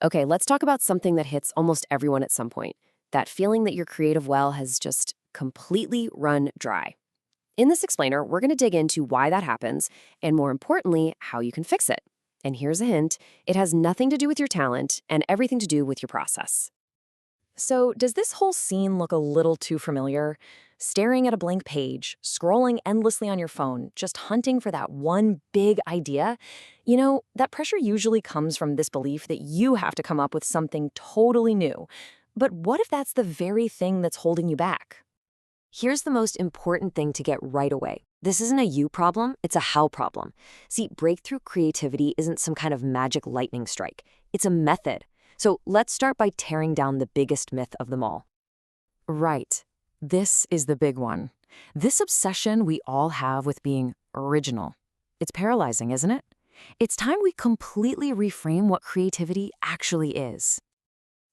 Okay, let's talk about something that hits almost everyone at some point. That feeling that your creative well has just completely run dry. In this explainer, we're going to dig into why that happens and, more importantly, how you can fix it. And here's a hint: it has nothing to do with your talent and everything to do with your process. So, does this whole scene look a little too familiar? Staring at a blank page, scrolling endlessly on your phone, just hunting for that one big idea? That pressure usually comes from this belief that you have to come up with something totally new. But what if that's the very thing that's holding you back? Here's the most important thing to get right away. This isn't a you problem, it's a how problem. See, breakthrough creativity isn't some kind of magic lightning strike. It's a method. So let's start by tearing down the biggest myth of them all. Right. This is the big one. This obsession we all have with being original. It's paralyzing, isn't it? It's time we completely reframe what creativity actually is.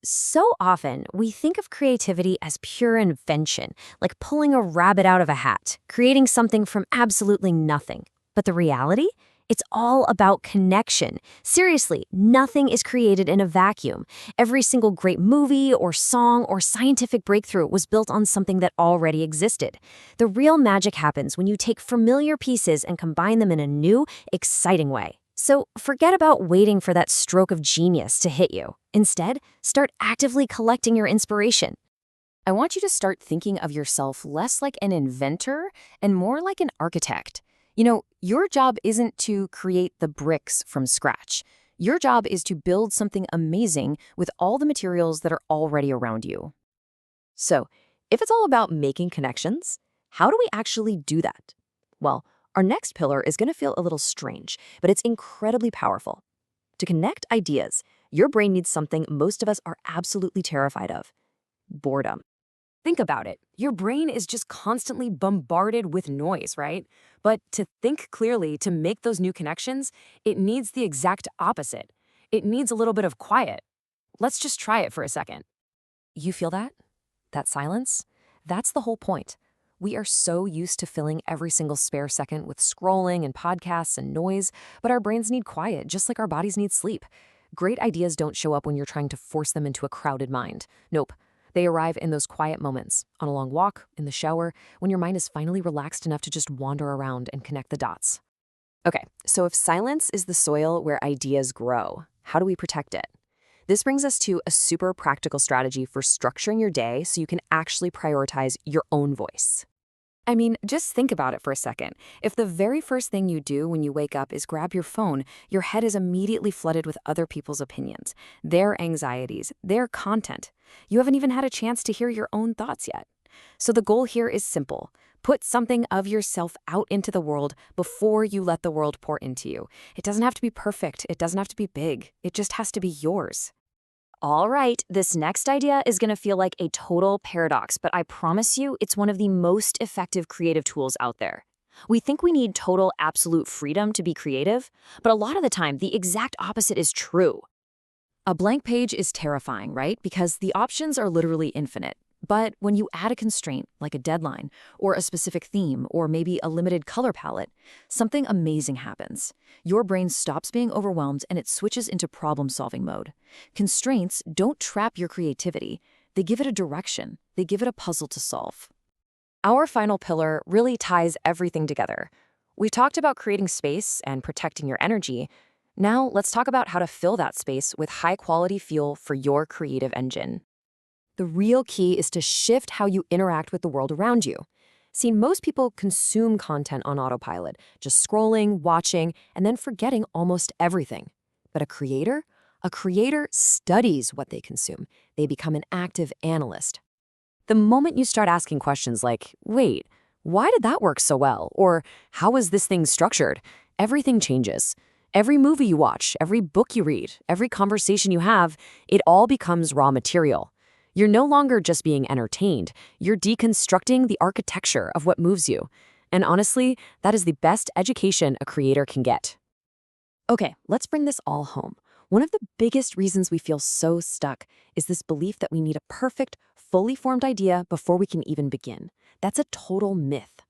So often, we think of creativity as pure invention, like pulling a rabbit out of a hat, creating something from absolutely nothing. But the reality? It's all about connection. Seriously, nothing is created in a vacuum. Every single great movie or song or scientific breakthrough was built on something that already existed. The real magic happens when you take familiar pieces and combine them in a new, exciting way. So forget about waiting for that stroke of genius to hit you. Instead, start actively collecting your inspiration. I want you to start thinking of yourself less like an inventor and more like an architect. Your job isn't to create the bricks from scratch. Your job is to build something amazing with all the materials that are already around you. So, if it's all about making connections, how do we actually do that? Well, our next pillar is going to feel a little strange, but it's incredibly powerful. To connect ideas, your brain needs something most of us are absolutely terrified of: boredom. Think about it. Your brain is just constantly bombarded with noise, right? But to think clearly, to make those new connections, it needs the exact opposite. It needs a little bit of quiet. Let's just try it for a second. You feel that? That silence? That's the whole point. We are so used to filling every single spare second with scrolling and podcasts and noise, but our brains need quiet, just like our bodies need sleep. Great ideas don't show up when you're trying to force them into a crowded mind. Nope. They arrive in those quiet moments, on a long walk, in the shower, when your mind is finally relaxed enough to just wander around and connect the dots. Okay, so if silence is the soil where ideas grow, how do we protect it? This brings us to a super practical strategy for structuring your day so you can actually prioritize your own voice. I mean, just think about it for a second. If the very first thing you do when you wake up is grab your phone, your head is immediately flooded with other people's opinions, their anxieties, their content. You haven't even had a chance to hear your own thoughts yet. So the goal here is simple. Put something of yourself out into the world before you let the world pour into you. It doesn't have to be perfect. It doesn't have to be big. It just has to be yours. All right, this next idea is going to feel like a total paradox, but I promise you it's one of the most effective creative tools out there. We think we need total, absolute freedom to be creative, but a lot of the time, the exact opposite is true. A blank page is terrifying, right? Because the options are literally infinite. But when you add a constraint, like a deadline, or a specific theme, or maybe a limited color palette, something amazing happens. Your brain stops being overwhelmed and it switches into problem-solving mode. Constraints don't trap your creativity. They give it a direction. They give it a puzzle to solve. Our final pillar really ties everything together. We've talked about creating space and protecting your energy. Now let's talk about how to fill that space with high-quality fuel for your creative engine. The real key is to shift how you interact with the world around you. See, most people consume content on autopilot, just scrolling, watching, and then forgetting almost everything. But a creator studies what they consume. They become an active analyst. The moment you start asking questions like, wait, why did that work so well? Or how is this thing structured? Everything changes. Every movie you watch, every book you read, every conversation you have, it all becomes raw material. You're no longer just being entertained. You're deconstructing the architecture of what moves you. And honestly, that is the best education a creator can get. Okay, let's bring this all home. One of the biggest reasons we feel so stuck is this belief that we need a perfect, fully formed idea before we can even begin. That's a total myth.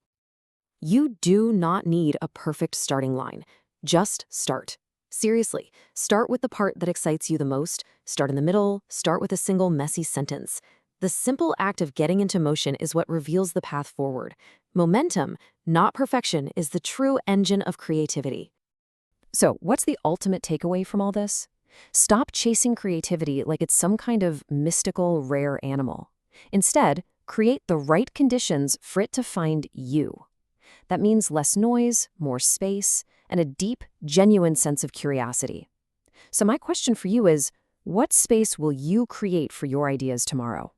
You do not need a perfect starting line. Just start. Seriously, start with the part that excites you the most, start in the middle, start with a single messy sentence. The simple act of getting into motion is what reveals the path forward. Momentum, not perfection, is the true engine of creativity. So, what's the ultimate takeaway from all this? Stop chasing creativity like it's some kind of mystical, rare animal. Instead, create the right conditions for it to find you. That means less noise, more space, and a deep, genuine sense of curiosity. So my question for you is, what space will you create for your ideas tomorrow?